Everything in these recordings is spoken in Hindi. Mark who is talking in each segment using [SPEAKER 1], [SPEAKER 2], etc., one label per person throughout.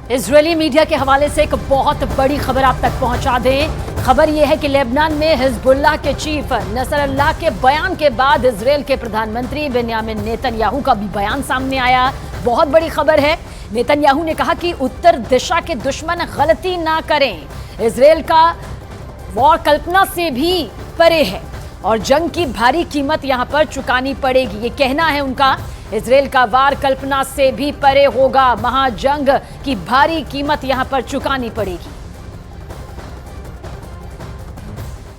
[SPEAKER 1] इजरायली मीडिया के हवाले से एक बहुत बड़ी खबर आप तक पहुंचा दें। खबर यह है कि लेबनान में हिजबुल्लाह के चीफ नसरल्लाह के बयान के बाद इजरायल के प्रधानमंत्री बेंयामिन नेतन्याहू का भी बयान सामने आया। बहुत बड़ी खबर है। नेतन्याहू ने कहा कि उत्तर दिशा के दुश्मन गलती ना करें। इजरायल का वॉर कल्पना से भी परे है और जंग की भारी कीमत यहां पर चुकानी पड़ेगी, ये कहना है उनका। इजरायल का वार कल्पना से भी परे होगा। महाजंग की भारी कीमत यहां पर चुकानी पड़ेगी।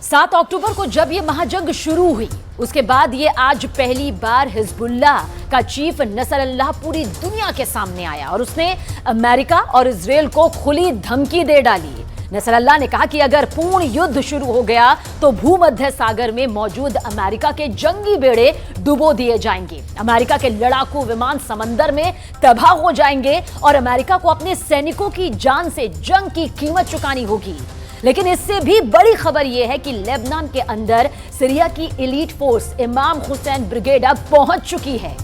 [SPEAKER 1] 7 अक्टूबर को जब यह महाजंग शुरू हुई, उसके बाद ये आज पहली बार हिजबुल्लाह का चीफ नसरल्लाह पूरी दुनिया के सामने आया और उसने अमेरिका और इजरायल को खुली धमकी दे डाली। नसरल्लाह ने कहा कि अगर पूर्ण युद्ध शुरू हो गया तो भूमध्य सागर में मौजूद अमेरिका के जंगी बेड़े डुबो दिए जाएंगे, अमेरिका के लड़ाकू विमान समंदर में तबाह हो जाएंगे और अमेरिका को अपने सैनिकों की जान से जंग की कीमत चुकानी होगी। लेकिन इससे भी बड़ी खबर यह है कि लेबनान के अंदर सीरिया की एलीट फोर्स इमाम हुसैन ब्रिगेड अब पहुंच चुकी है।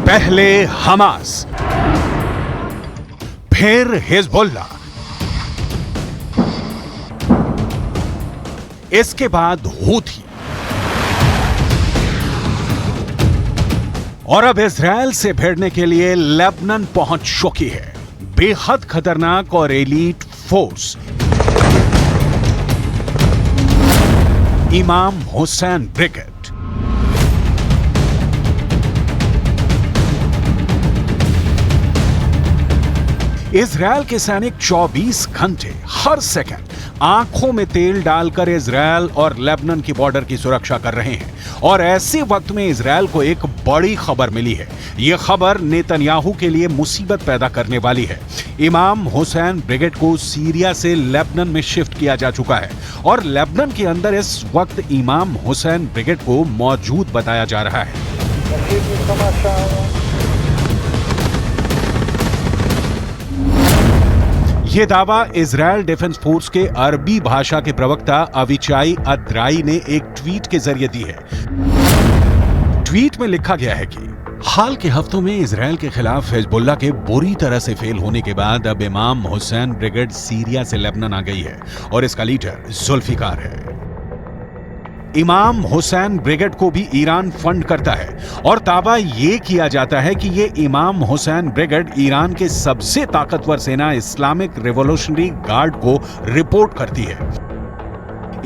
[SPEAKER 2] पहले हमास, फिर हिजबुल्लाह, इसके बाद हूथी और अब इजरायल से भिड़ने के लिए लेबनान पहुंच चुकी है बेहद खतरनाक और एलीट फोर्स इमाम हुसैन ब्रिगेड। इजरायल के सैनिक 24 घंटे हर सेकंड आंखों में तेल डालकर इजरायल और लेबनान की बॉर्डर की सुरक्षा कर रहे हैं और ऐसे वक्त में इजरायल को एक बड़ी खबर मिली है। यह खबर नेतन्याहू के लिए मुसीबत पैदा करने वाली है। इमाम हुसैन ब्रिगेड को सीरिया से लेबनान में शिफ्ट किया जा चुका है और लेबनान के अंदर इस वक्त इमाम हुसैन ब्रिगेड को मौजूद बताया जा रहा है। यह दावा इजरायल डिफेंस फोर्स के अरबी भाषा के प्रवक्ता अविचाई अद्राई ने एक ट्वीट के जरिए दी है। ट्वीट में लिखा गया है कि हाल के हफ्तों में इजरायल के खिलाफ हिजबुल्लाह के बुरी तरह से फेल होने के बाद अब इमाम हुसैन ब्रिगेड सीरिया से लेबनान आ गई है और इसका लीडर जुल्फिकार है। इमाम हुसैन ब्रिगेड को भी ईरान फंड करता है और दावा यह किया जाता है कि यह इमाम हुसैन ब्रिगेड ईरान के सबसे ताकतवर सेना इस्लामिक रिवॉल्यूशनरी गार्ड को रिपोर्ट करती है।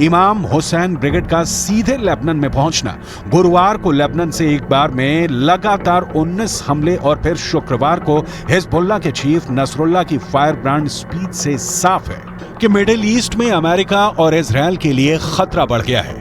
[SPEAKER 2] इमाम हुसैन ब्रिगेड का सीधे लेबनान में पहुंचना गुरुवार को लेबनान से एक बार में लगातार 19 हमले और फिर शुक्रवार को हिजबुल्लाह के चीफ नसरुल्लाह की फायर ब्रांड स्पीच से साफ है कि मिडिल ईस्ट में अमेरिका और इजरायल के लिए खतरा बढ़ गया है।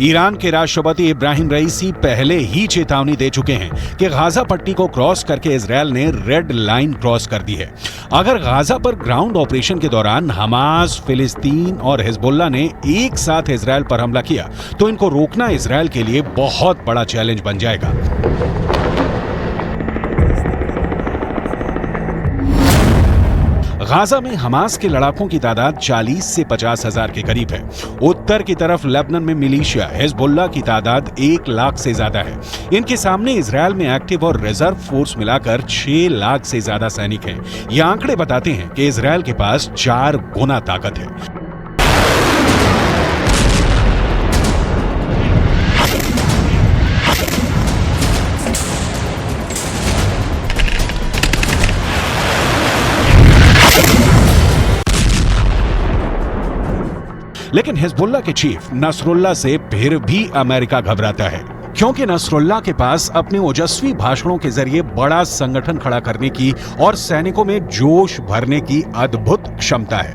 [SPEAKER 2] ईरान के राष्ट्रपति इब्राहिम रईसी पहले ही चेतावनी दे चुके हैं कि गाजा पट्टी को क्रॉस करके इजरायल ने रेड लाइन क्रॉस कर दी है। अगर गाजा पर ग्राउंड ऑपरेशन के दौरान हमास, फिलिस्तीन और हिजबुल्लाह ने एक साथ इजरायल पर हमला किया तो इनको रोकना इजरायल के लिए बहुत बड़ा चैलेंज बन जाएगा। गाजा में हमास के लड़ाकों की तादाद 40 से 50 हजार के करीब है। उत्तर की तरफ लेबनान में मिलिशिया हिजबुल्लाह की तादाद 1 लाख से ज्यादा है। इनके सामने इजरायल में एक्टिव और रिजर्व फोर्स मिलाकर 6 लाख से ज्यादा सैनिक हैं। ये आंकड़े बताते हैं कि इजरायल के पास 4 गुना ताकत है। लेकिन हिजबुल्लाह के चीफ नसरुल्लाह से फिर भी अमेरिका घबराता है, क्योंकि नसरुल्लाह के पास अपने ओजस्वी भाषणों के जरिए बड़ा संगठन खड़ा करने की और सैनिकों में जोश भरने की अद्भुत क्षमता है।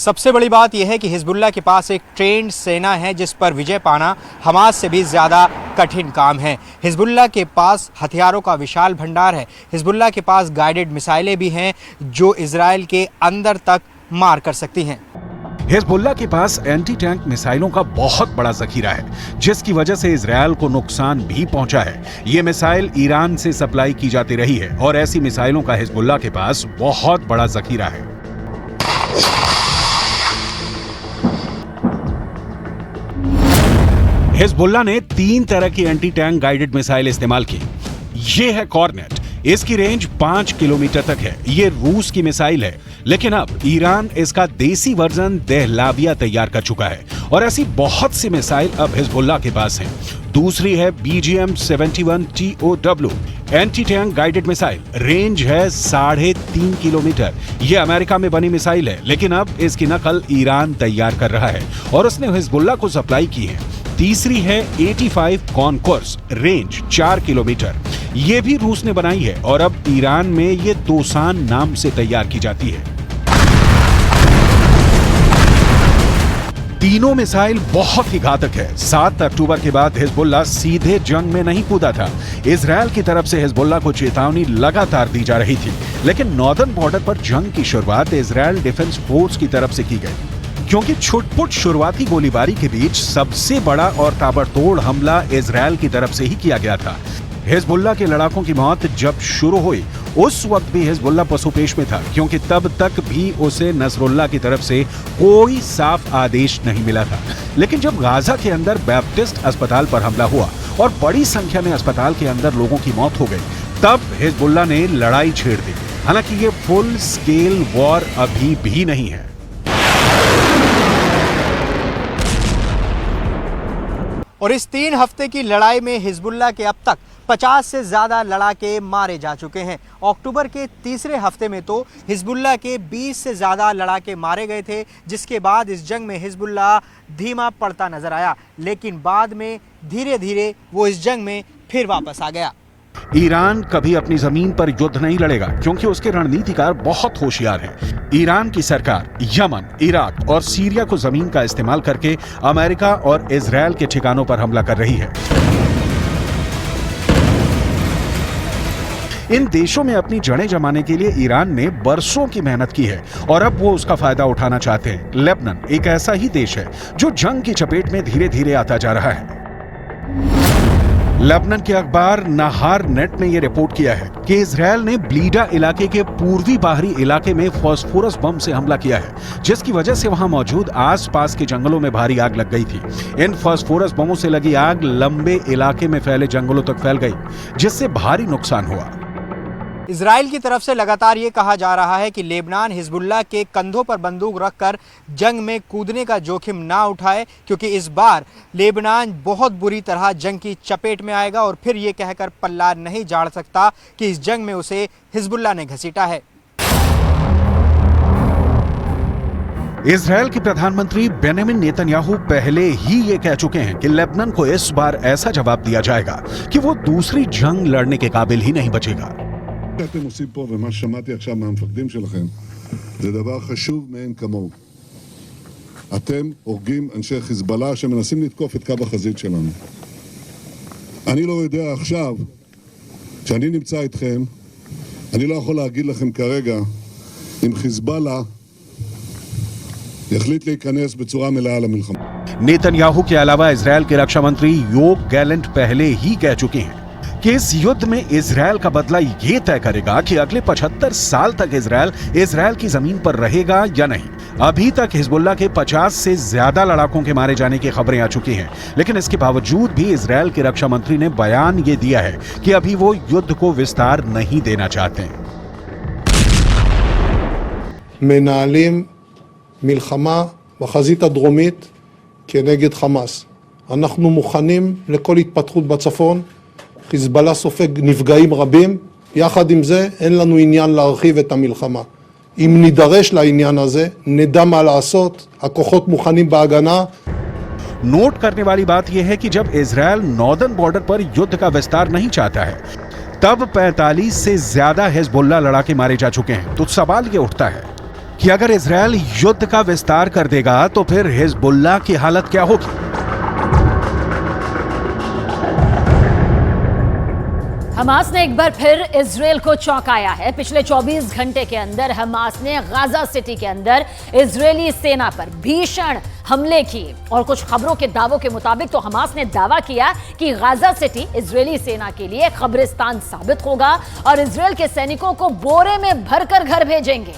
[SPEAKER 3] सबसे बड़ी बात यह है कि हिजबुल्लाह के पास एक ट्रेंड सेना है जिस पर विजय पाना हमास से भी ज़्यादा कठिन काम है। हिजबुल्लाह के पास हथियारों का विशाल भंडार है। हिजबुल्लाह के पास गाइडेड मिसाइलें भी हैं जो इजराइल के अंदर तक मार कर सकती हैं।
[SPEAKER 2] हिजबुल्लाह के पास एंटी टैंक मिसाइलों का बहुत बड़ा जखीरा है जिसकी वजह से इजरायल को नुकसान भी पहुंचा है। ये मिसाइल ईरान से सप्लाई की जाती रही है और ऐसी मिसाइलों का हिजबुल्लाह के पास बहुत बड़ा जखीरा है। हिजबुल्लाह ने 3 तरह की एंटी टैंक गाइडेड मिसाइल इस्तेमाल की। ये है कॉर्नेट, इसकी रेंज 5 किलोमीटर तक है। ये रूस की मिसाइल है, लेकिन अब ईरान इसका देसी वर्जन दहलाविया तैयार कर चुका है और ऐसी बहुत सी मिसाइल अब हिजबुल्लाह के पास हैं। दूसरी है BGM-71 TOW anti tank guided missile, range है 3.5 किलोमीटर। ये अमेरिका में बनी मिसाइल है, लेकिन अब इसकी नकल ईरान तैयार कर रहा है और उसने हिजबुल्लाह को सप्लाई की है। तीसरी है 85 कॉनकोर्स, रेंज 4 किलोमीटर। ये भी रूस ने बनाई है और अब ईरान में ये दोसान नाम से तैयार की जाती है। तीनों मिसाइल बहुत ही घातक है। 7 अक्टूबर के बाद हिजबुल्लाह सीधे जंग में नहीं कूदा था। इजरायल की तरफ से हिजबुल्लाह को चेतावनी लगातार दी जा रही थी, लेकिन नॉर्दर्न बॉर्डर पर जंग की शुरुआत इजरायल डिफेंस फोर्स की तरफ से की गई, क्योंकि छुटपुट शुरुआती गोलीबारी के बीच सबसे बड़ा और ताबड़तोड़ हमला इजरायल की तरफ से ही किया गया था। हिजबुल्लाह के लड़ाकों की मौत जब शुरू हुई उस वक्त भी हिजबुल्लाह पसुपेश में था, क्योंकि तब तक भी उसे नसरुल्लाह की तरफ से कोई साफ आदेश नहीं मिला था। लेकिन जब गाजा के अंदर बैप्टिस्ट अस्पताल पर हमला हुआ और बड़ी संख्या में अस्पताल के अंदर लोगों की मौत हो गई, तब हिजबुल्लाह ने लड़ाई छेड़ दी। हालांकि ये फुल स्केल वॉर अभी भी नहीं है।
[SPEAKER 3] और इस 3 हफ्ते की लड़ाई में हिजबुल्लाह के अब तक 50 से ज़्यादा लड़ाके मारे जा चुके हैं। अक्टूबर के तीसरे हफ्ते में तो हिजबुल्लाह के 20 से ज़्यादा लड़ाके मारे गए थे, जिसके बाद इस जंग में हिजबुल्लाह धीमा पड़ता नजर आया, लेकिन बाद में धीरे धीरे वो इस जंग में फिर वापस आ गया।
[SPEAKER 2] ईरान कभी अपनी जमीन पर युद्ध नहीं लड़ेगा, क्योंकि उसके रणनीतिकार बहुत होशियार हैं। ईरान की सरकार यमन, इराक और सीरिया को जमीन का इस्तेमाल करके अमेरिका और इजरायल के ठिकानों पर हमला कर रही है। इन देशों में अपनी जड़ें जमाने के लिए ईरान ने बरसों की मेहनत की है और अब वो उसका फायदा उठाना चाहते हैं। लेबनान एक ऐसा ही देश है जो जंग की चपेट में धीरे धीरे आता जा रहा है। लेबनान के अखबार नहार नेट ने यह रिपोर्ट किया है कि इजरायल ने ब्लीडा इलाके के पूर्वी बाहरी इलाके में फास्फोरस बम से हमला किया है, जिसकी वजह से वहां मौजूद आसपास के जंगलों में भारी आग लग गई थी। इन फास्फोरस बमों से लगी आग लंबे इलाके में फैले जंगलों तक फैल गई, जिससे भारी नुकसान हुआ।
[SPEAKER 3] इजराइल की तरफ से लगातार ये कहा जा रहा है कि लेबनान हिजबुल्लाह के कंधों पर बंदूक रखकर जंग में कूदने का जोखिम ना उठाए, क्योंकि इस बार लेबनान बहुत बुरी तरह जंग की चपेट में आएगा और फिर ये कहकर पल्ला नहीं झाड़ सकता कि इस जंग में उसे हिजबुल्लाह ने घसीटा है।
[SPEAKER 2] इजरायल के प्रधानमंत्री बेंजामिन नेतन्याहू पहले ही ये कह चुके हैं कि लेबनान को इस बार ऐसा जवाब दिया जाएगा कि वो दूसरी जंग लड़ने के काबिल ही नहीं बचेगा।
[SPEAKER 4] שאתם עושים פה ומה ששמעתי עכשיו מהמפקדים שלכם זה דבר חשוב מאין כמוהו. אתם הורגים אנשי חיזבאללה שמנסים לתקוף את קו החזית שלנו. אני לא יודע עכשיו, כשאני נמצא איתכם, אני לא יכול להגיד לכם כרגע אם חיזבאללה יחליט להיכנס בצורה מלאה למלחמה.
[SPEAKER 2] नेतन्याहू के अलावा इजरायल के रक्षा मंत्री योव गैलेंट पहले ही कह चुके हैं कि इस युद्ध में इजरायल का बदला ये तय करेगा कि अगले 75 साल तक इजरायल की जमीन पर रहेगा या नहीं। अभी तक हिजबुल्लाह के 50 से ज्यादा लड़ाकों के मारे जाने की खबरें आ चुकी हैं, लेकिन इसके बावजूद भी इजरायल के रक्षा मंत्री ने बयान ये दिया है कि अभी वो युद्ध को विस्तार नहीं देना चाहते।
[SPEAKER 5] מנהלים מלחמה בחזית הדרומית כנגד חמאס. אנחנו מוכנים לכל התפתחות בצפון, חיזבאללה סופג נפגעים רבים, יחד עם זה אין לנו עניין להרחיב את המלחמה. אם נידרש לעניין הזה, נדע מה לעשות, הכוחות מוכנים בהגנה.
[SPEAKER 2] नोट करने वाली बात यह है कि जब इजरायल नॉर्दर्न बॉर्डर पर युद्ध का विस्तार नहीं चाहता है, तब 45 से ज्यादा हिजबुल्लाह लड़ाके मारे जा चुके हैं। तो सवाल यह उठता है कि अगर इजरायल युद्ध का विस्तार कर देगा तो फिर हिजबुल्लाह की हालत क्या होगी?
[SPEAKER 1] हमास ने एक बार फिर इजरायल को चौंकाया है। पिछले 24 घंटे के अंदर हमास ने गाजा सिटी के अंदर इजरायली सेना पर भीषण हमले किए और कुछ खबरों के दावों के मुताबिक तो हमास ने दावा किया कि गाजा सिटी इजरायली सेना के लिए कब्रिस्तान साबित होगा और इजरायल के सैनिकों को बोरे में भरकर घर भेजेंगे।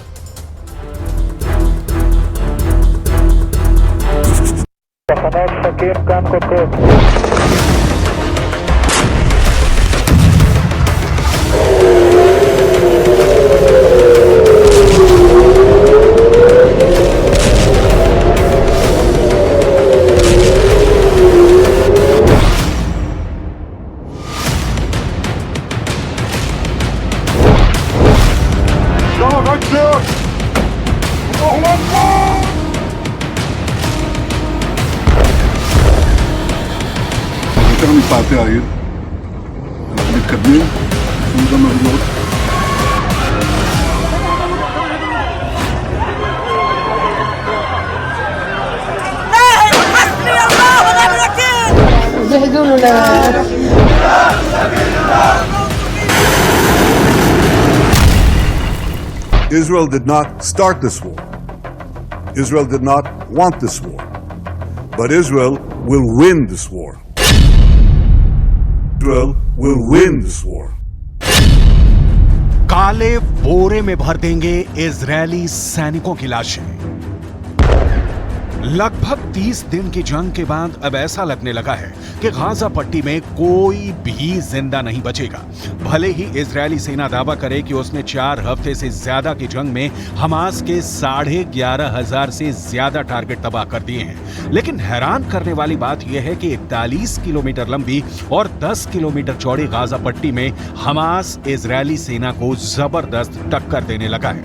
[SPEAKER 4] יותר מפאתי העיר, אנחנו מתקדמים, אנחנו גם מבינות.
[SPEAKER 6] Israel did not start this war. Israel did not want this war. But Israel will win this war. Israel will win this war.
[SPEAKER 2] काले बोरे में भर देंगे इजरायली सैनिकों की लाशें। लगभग 30 दिन की जंग के बाद अब ऐसा लगने लगा है कि गाजा पट्टी में कोई भी जिंदा नहीं बचेगा। भले ही इजरायली सेना दावा करे कि उसने 4 हफ्ते से ज्यादा की जंग में हमास के 11,500 से ज्यादा टारगेट तबाह कर दिए हैं, लेकिन हैरान करने वाली बात यह है कि 41 किलोमीटर लंबी और 10 किलोमीटर चौड़ी गाजा पट्टी में हमास इजरायली सेना को जबरदस्त टक्कर देने लगा है।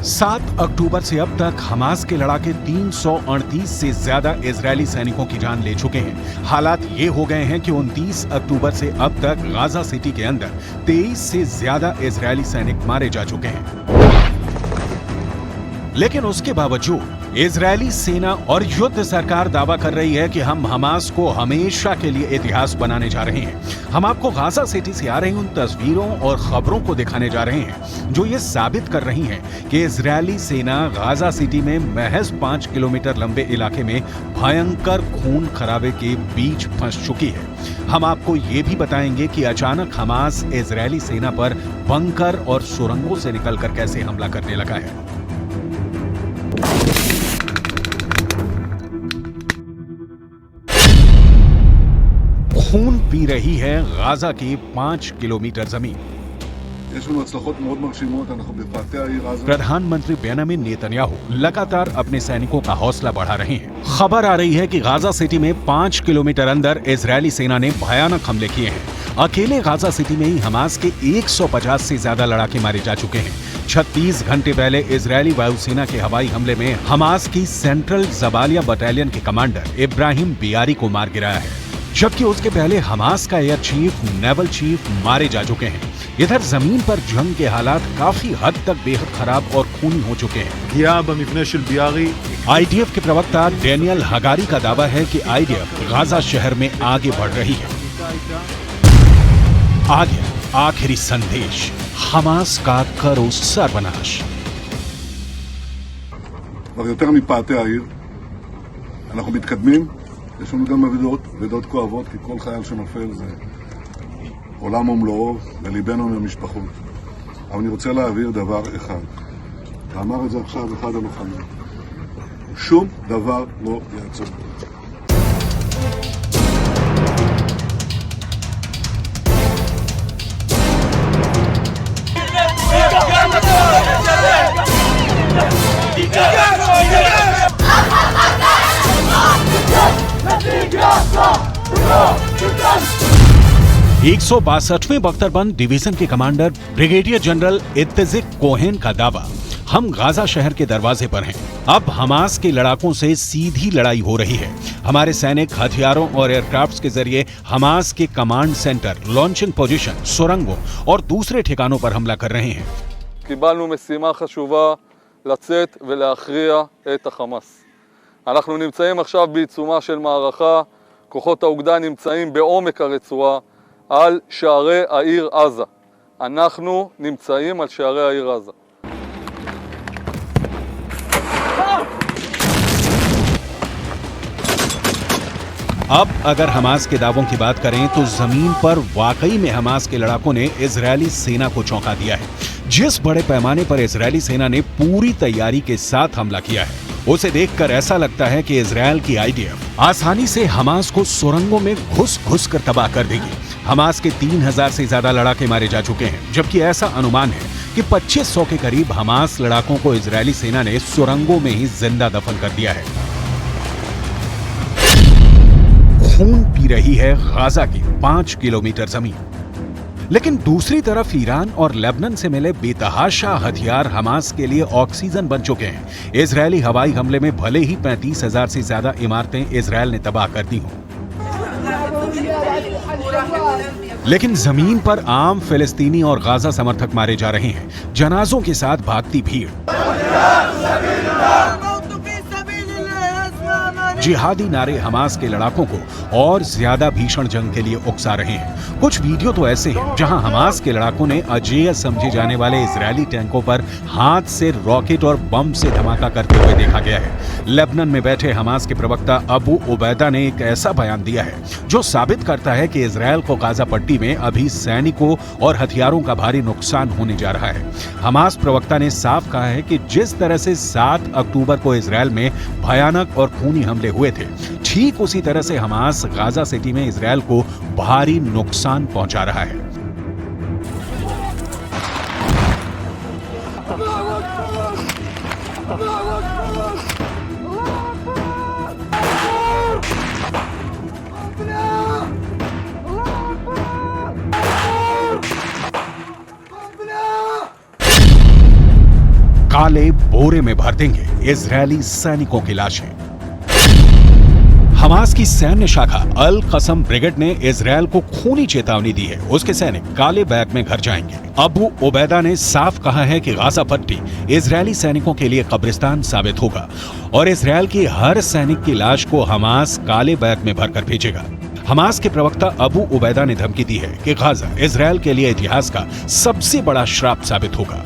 [SPEAKER 2] 7 अक्टूबर से अब तक हमास के लड़ाके 338 से ज्यादा इजरायली सैनिकों की जान ले चुके हैं। हालात ये हो गए हैं कि 29 अक्टूबर से अब तक गाजा सिटी के अंदर 23 से ज्यादा इजरायली सैनिक मारे जा चुके हैं। लेकिन उसके बावजूद इजरायली सेना और युद्ध सरकार दावा कर रही है कि हम हमास को हमेशा के लिए इतिहास बनाने जा रहे हैं। हम आपको गाजा सिटी से आ रही उन तस्वीरों और खबरों को दिखाने जा रहे हैं जो ये साबित कर रही हैं कि इजरायली सेना गाजा सिटी में महज 5 किलोमीटर लंबे इलाके में भयंकर खून खराबे के बीच फंस चुकी है। हम आपको ये भी बताएंगे कि अचानक हमास इजरायली सेना पर बंकर और सुरंगों से निकलकर कैसे हमला करने लगा है। खून पी रही है गाजा की 5 किलोमीटर जमीन।
[SPEAKER 4] יש לנו הצלחות מאוד מרשימות, אנחנו בפאתי העיר עזה.
[SPEAKER 2] प्रधानमंत्री बेंजामिन नेतन्याहू लगातार अपने सैनिकों का हौसला बढ़ा रहे हैं। खबर आ रही है कि गाजा सिटी में 5 किलोमीटर अंदर इजरायली सेना ने भयानक हमले किए हैं। अकेले गाजा सिटी में ही हमास के 150 से ज्यादा लड़ाके मारे जा चुके हैं। 36 घंटे पहले इजरायली वायुसेना के हवाई हमले में हमास की सेंट्रल जबालिया बटालियन के कमांडर इब्राहिम बियारी को मार गिराया है, जबकि उसके पहले हमास का एयर चीफ, नेवल चीफ मारे जा चुके हैं। इधर जमीन पर जंग के हालात काफी हद तक बेहद खराब और खूनी हो चुके हैं। आईडीएफ के प्रवक्ता डेनियल हगारी का दावा है कि आईडीएफ गाजा शहर में आगे बढ़ रही है। आगे आखिरी संदेश, हमास का करो सर्वनाश।
[SPEAKER 4] כבר יותר מפאתי העיר, אנחנו מתקדמים, יש לנו גם אבדות כואבות, כי כל חייל שנופל זה עולם ומלואו, וליבנו עם המשפחות. אבל אני רוצה להעביר דבר אחד, ואמר את זה עכשיו אחד הלוחמים, שום דבר לא יעצור.
[SPEAKER 2] 162वें बख्तरबंद डिवीजन के कमांडर ब्रिगेडियर जनरल इत्तेजिक कोहेन का दावा, हम गाजा शहर के दरवाजे पर हैं। अब हमास के लड़ाकों से सीधी लड़ाई हो रही है। हमारे सैनिक हथियारों और एयरक्राफ्ट्स के जरिए हमास के कमांड सेंटर, लॉन्चिंग पोजीशन, सुरंगों और दूसरे ठिकानों पर हमला कर रहे हैं।
[SPEAKER 7] קיבלנו משימה חשובה לצאת ולהכריע את החמאס. אנחנו נמצאים עכשיו בעיצומה של מערכה, כוחות האוגדה נמצאים בעומק הרצועה על שערי העיר עזה. אנחנו נמצאים על שערי העיר עזה.
[SPEAKER 2] अब अगर हमास के दावों की बात करें तो जमीन पर वाकई में हमास के लड़ाकों ने इजरायली सेना को चौंका दिया है। जिस बड़े पैमाने पर इजरायली सेना ने पूरी तैयारी के साथ हमला किया है, उसे देखकर ऐसा लगता है कि इजरायल की आईडीएफ आसानी से हमास को सुरंगों में घुस कर तबाह कर देगी। हमास के 3000 से ज्यादा लड़ाके मारे जा चुके हैं, जबकि ऐसा अनुमान है कि 2500 के करीब हमास लड़ाकों को इजरायली सेना ने सुरंगों में ही जिंदा दफन कर दिया है। खून पी रही है गाजा की 5 किलोमीटर जमीन, लेकिन दूसरी तरफ ईरान और लेबनान से मिले बेतहाशा हथियार हमास के लिए ऑक्सीजन बन चुके हैं। इजरायली हवाई हमले में भले ही 35,000 से ज्यादा इमारतें इजरायल ने तबाह कर दी हों, लेकिन जमीन पर आम फिलिस्तीनी और गाजा समर्थक मारे जा रहे हैं। जनाजों के साथ भागती भीड़ जिहादी नारे हमास के लड़ाकों को और ज्यादा भीषण जंग के लिए उकसा रहे हैं। कुछ वीडियो तो ऐसे हैं जहां हमास के लड़ाकों ने अजेय समझे जाने वाले इजरायली टैंकों पर हाथ से रॉकेट और बम से धमाका करते हुए देखा गया है। लेबनान में बैठे हमास के प्रवक्ता अबू उबैदा ने एक ऐसा बयान दिया है जो साबित करता है कि इजरायल को गाजा पट्टी में अभी सैनिकों और हथियारों का भारी नुकसान होने जा रहा है। हमास प्रवक्ता ने साफ कहा है कि जिस तरह से 7 अक्टूबर को इजरायल में भयानक और खूनी हमले हुए थे, ठीक उसी तरह से हमास गाजा सिटी में इजरायल को भारी नुकसान पहुंचा रहा है। काले बोरे में भर देंगे इजरायली सैनिकों की लाशें। हमास की सैन्य शाखा अल कसम ब्रिगेड ने इजरायल को खूनी चेतावनी दी है। उसके सैनिक काले बैग में घर जाएंगे। अबू उबैदा ने साफ कहा है कि गाजा पट्टी इजरायली सैनिकों के लिए कब्रिस्तान साबित होगा और इजरायल की हर सैनिक की लाश को हमास काले बैग में भरकर भेजेगा। हमास के प्रवक्ता अबू उबैदा ने धमकी दी है कि गाजा इजरायल के लिए इतिहास का सबसे बड़ा श्राप साबित होगा।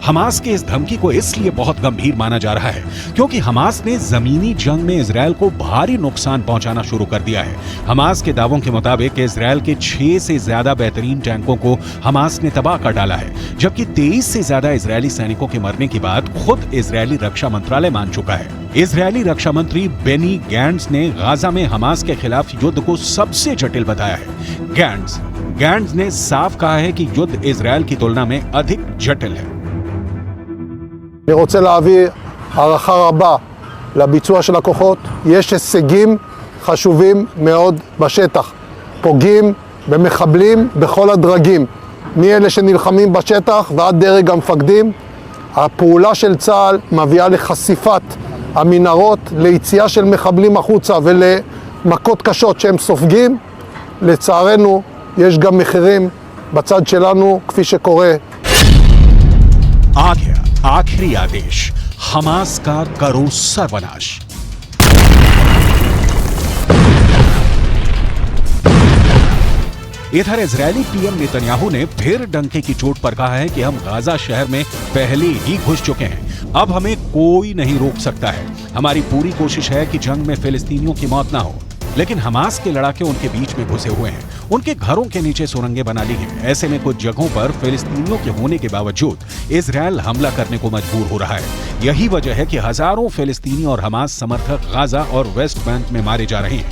[SPEAKER 2] हमास के इस धमकी को इसलिए बहुत गंभीर माना जा रहा है क्योंकि हमास ने जमीनी जंग में इजरायल को भारी नुकसान पहुंचाना शुरू कर दिया है। हमास के दावों के मुताबिक इजरायल के 6 से ज्यादा बेहतरीन टैंकों को हमास ने तबाह कर डाला है, जबकि 23 से ज्यादा इजरायली सैनिकों के मरने की बात खुद इजरायली रक्षा मंत्रालय मान चुका है। इजरायली रक्षा मंत्री बेनी गैंट्स ने गाजा में हमास के खिलाफ युद्ध को सबसे जटिल बताया है। गैंट्स ने साफ कहा है कि युद्ध इजरायल की तुलना में अधिक जटिल है।
[SPEAKER 5] אני רוצה להעביר הערכה רבה לביצוע של הכוחות. יש הישגים חשובים מאוד בשטח. פוגעים במחבלים בכל הדרגים, מאלה שנלחמים בשטח ועד דרג המפקדים. הפעולה של צה"ל מביאה לחשיפת המנהרות, ליציאה של מחבלים החוצה ולמכות קשות שהם סופגים. לצערנו יש גם מחירים בצד שלנו, כפי שקורה.
[SPEAKER 2] आ गया आखिरी आदेश, हमास का करो सर्वनाश। इधर इजरायली पीएम नेतन्याहू ने फिर डंके की चोट पर कहा है कि हम गाजा शहर में पहले ही घुस चुके हैं, अब हमें कोई नहीं रोक सकता है। हमारी पूरी कोशिश है कि जंग में फिलिस्तीनियों की मौत ना हो, लेकिन हमास के लड़ाके उनके बीच में घुसे हुए हैं। उनके घरों के नीचे सुरंगें बना ली हैं। ऐसे में कुछ जगहों पर फिलिस्तीनियों के होने के बावजूद इजरायल हमला करने को मजबूर हो रहा है। यही वजह है कि हजारों फिलिस्तीनी और हमास समर्थक गाजा और वेस्ट बैंक में मारे जा रहे हैं।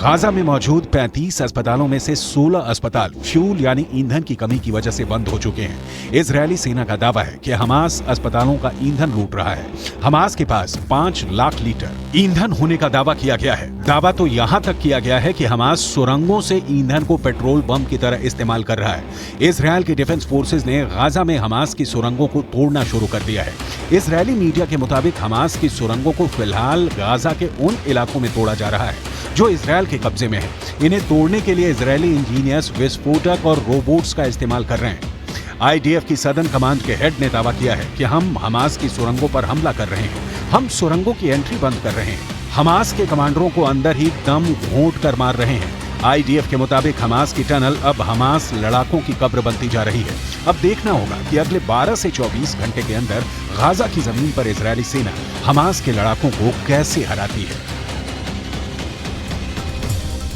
[SPEAKER 2] गाजा में मौजूद 35 अस्पतालों में से 16 अस्पताल फ्यूल यानी ईंधन की कमी की वजह से बंद हो चुके हैं। इजरायली सेना का दावा है कि हमास अस्पतालों का ईंधन लूट रहा है। हमास के पास 5 लाख लीटर ईंधन होने का दावा किया गया है। दावा तो यहाँ तक किया गया है कि हमास सुरंगों से ईंधन को पेट्रोल बम की तरह इस्तेमाल कर रहा है। इजरायल के डिफेंस फोर्सेज ने गाजा में हमास की सुरंगों को तोड़ना शुरू कर दिया है। इजरायली मीडिया के मुताबिक हमास की सुरंगों को फिलहाल गाजा के उन इलाकों में तोड़ा जा रहा है जो इजरायल के कब्जे में है। इन्हें तोड़ने के लिए इजरायली इंजीनियर्स विस्फोटक और रोबोट्स का इस्तेमाल कर रहे हैं। आईडीएफ की सदर्न कमांड के हेड ने दावा किया है कि हम हमास की सुरंगों पर हमला कर रहे हैं, हम सुरंगों की एंट्री बंद कर रहे हैं, हमास के कमांडरों को अंदर ही दम घोंट कर मार रहे हैं। आईडीएफ के मुताबिक हमास की टनल अब हमास लड़ाकों की कब्र बनती जा रही है। अब देखना होगा कि अगले 12 से 24 घंटे के अंदर गाजा की जमीन पर इजरायली सेना हमास के लड़ाकों को कैसे हराती है।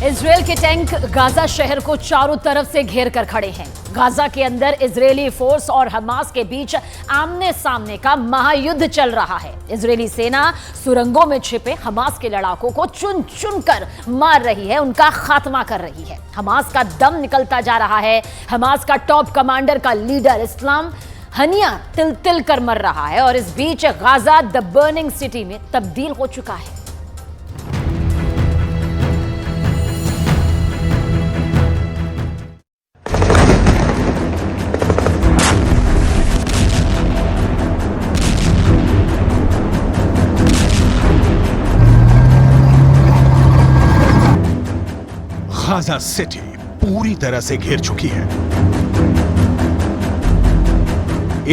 [SPEAKER 1] इजरायल के टैंक गाजा शहर को चारों तरफ से घेर कर खड़े हैं। गाजा के अंदर इजरायली फोर्स और हमास के बीच आमने सामने का महायुद्ध चल रहा है। इजरायली सेना सुरंगों में छिपे हमास के लड़ाकों को चुन चुन कर मार रही है, उनका खात्मा कर रही है। हमास का दम निकलता जा रहा है। हमास का टॉप कमांडर का लीडर इस्लाम हनिया तिल तिल कर मर रहा है और इस बीच गाजा द बर्निंग सिटी में तब्दील हो चुका है।
[SPEAKER 2] गाजा सिटी पूरी तरह से घिर चुकी है।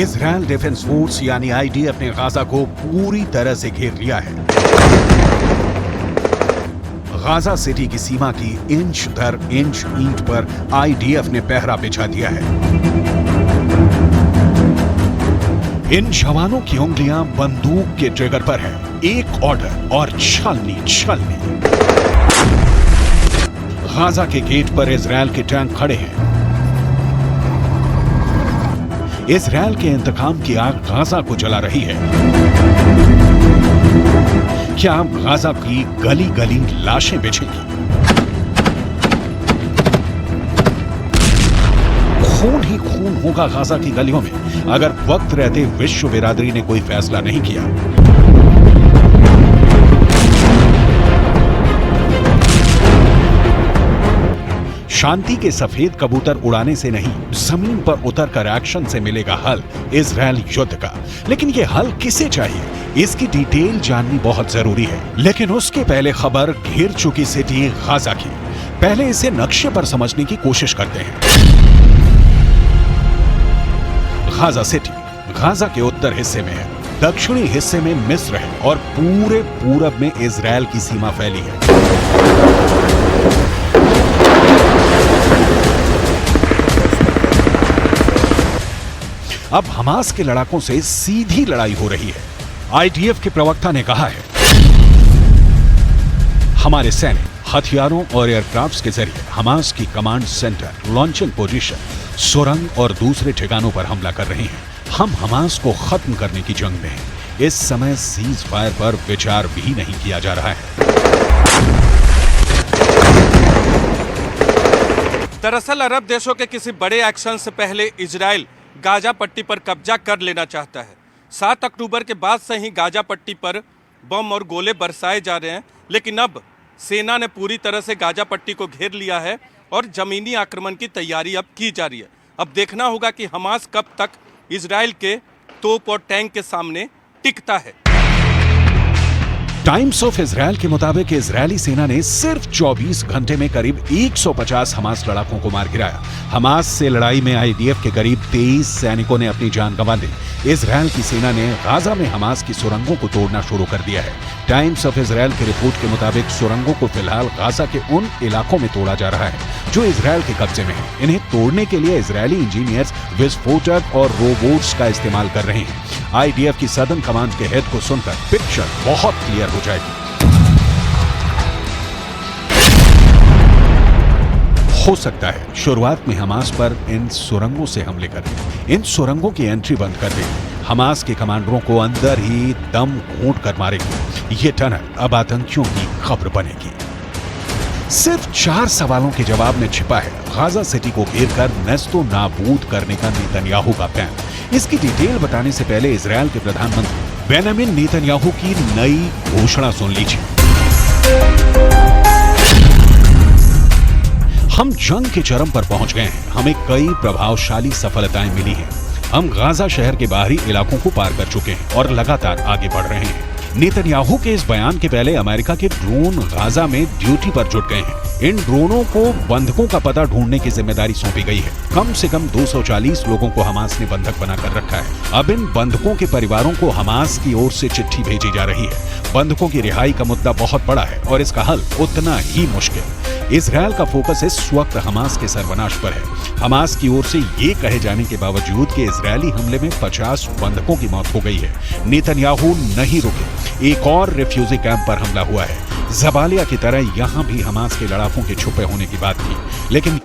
[SPEAKER 2] इजरायल डिफेंस फोर्स यानी आईडीएफ ने गाजा को पूरी तरह से घेर लिया है। गाजा सिटी की सीमा की इंच दर इंच ईंट पर आईडीएफ ने पहरा बिछा दिया है। इन जवानों की उंगलियां बंदूक के ट्रिगर पर है। एक ऑर्डर और छलनी छलनी। गाजा के गेट पर इजरायल के टैंक खड़े हैं। इजरायल के इंतकाम की आग गाजा को जला रही है। क्या अब गाजा की गली गली लाशें बिछेंगी? खून ही खून होगा गाजा की गलियों में अगर वक्त रहते विश्व बिरादरी ने कोई फैसला नहीं किया। शांति के सफेद कबूतर उड़ाने से नहीं, जमीन पर उतरकर एक्शन से मिलेगा हल इजरायल युद्ध का। लेकिन ये हल किसे चाहिए, इसकी डिटेल जाननी बहुत जरूरी है। लेकिन उसके पहले खबर घिर चुकी सिटी गाजा की। पहले इसे नक्शे पर समझने की कोशिश करते हैं। गाजा सिटी गाजा के उत्तर हिस्से में है, दक्षिणी हिस्से में मिस्र है और पूरे पूरब में इजरायल की सीमा फैली है। अब हमास के लड़ाकों से सीधी लड़ाई हो रही है। आईडीएफ के प्रवक्ता ने कहा है, हमारे सैनिक हथियारों और एयरक्राफ्ट्स के जरिए हमास की कमांड सेंटर, लॉन्चिंग पोजीशन, सुरंग और दूसरे ठिकानों पर हमला कर रहे हैं। हम हमास को खत्म करने की जंग में हैं। इस समय सीज फायर पर विचार भी नहीं किया जा रहा है।
[SPEAKER 8] दरअसल अरब देशों के किसी बड़े एक्शन से पहले इजराइल गाजा पट्टी पर कब्जा कर लेना चाहता है। 7 अक्टूबर के बाद से ही गाजा पट्टी पर बम और गोले बरसाए जा रहे हैं, लेकिन अब सेना ने पूरी तरह से गाजा पट्टी को घेर लिया है और जमीनी आक्रमण की तैयारी अब की जा रही है। अब देखना होगा कि हमास कब तक इजराइल के तोप और टैंक के सामने टिकता है।
[SPEAKER 2] टाइम्स ऑफ इजरायल के मुताबिक इजरायली सेना ने सिर्फ 24 घंटे में करीब 150 हमास लड़ाकों को मार गिराया। हमास से लड़ाई में आईडीएफ के करीब 23 सैनिकों ने अपनी जान गंवा दी। इजरायल की सेना ने गाजा में हमास की सुरंगों को तोड़ना शुरू कर दिया है। टाइम्स ऑफ इजरायल की रिपोर्ट के मुताबिक सुरंगों को फिलहाल गाजा के उन इलाकों में तोड़ा जा रहा है जो इजरायल के कब्जे में है। इन्हें तोड़ने के लिए इजरायली इंजीनियर्स विस्फोटक और रोबोट्स का इस्तेमाल कर रहे हैं। आईडीएफ की सदर्न कमांड के हेड को सुनकर पिक्चर बहुत क्लियर हो जाएगी। हो सकता है शुरुआत में हमास पर इन सुरंगों से हमले करें, इन सुरंगों की एंट्री बंद कर दें, हमास के कमांडरों को अंदर ही दम घोंट कर मारेगी। ये टनल अब आतंकियों की खबर बनेगी। सिर्फ 4 सवालों के जवाब में छिपा है गाजा सिटी को घेरकर नेस्तो नाबूद करने का नेतन्याहू का प्लान। इसकी डिटेल बताने से पहले इजरायल के प्रधानमंत्री बेंजामिन नेतन्याहू की नई घोषणा सुन लीजिए। हम जंग के चरम पर पहुंच गए हैं, हमें कई प्रभावशाली सफलताएं मिली हैं। हम गाजा शहर के बाहरी इलाकों को पार कर चुके हैं और लगातार आगे बढ़ रहे हैं। नेतन्याहू के इस बयान के पहले अमेरिका के ड्रोन गाजा में ड्यूटी पर जुट गए हैं। इन ड्रोनों को बंधकों का पता ढूंढने की जिम्मेदारी सौंपी गई है। कम से कम 240 लोगों को हमास ने बंधक बनाकर रखा है। अब इन बंधकों के परिवारों को हमास की ओर से चिट्ठी भेजी जा रही है। बंधकों की रिहाई का मुद्दा बहुत बड़ा है और इसका हल उतना ही मुश्किल। इजरायल का फोकस इस वक्त हमास के सर्वनाश पर है। हमास की ओर से ये कहे जाने के बावजूद कि इजरायली हमले में 50 बंधकों की मौत हो गई है, नेतन्याहू नहीं रुके। एक और रिफ्यूजी कैंप पर हमला हुआ है। जबालिया की तरह यहां भी हमास के लड़ाकों के छुपे होने की बात थी, लेकिन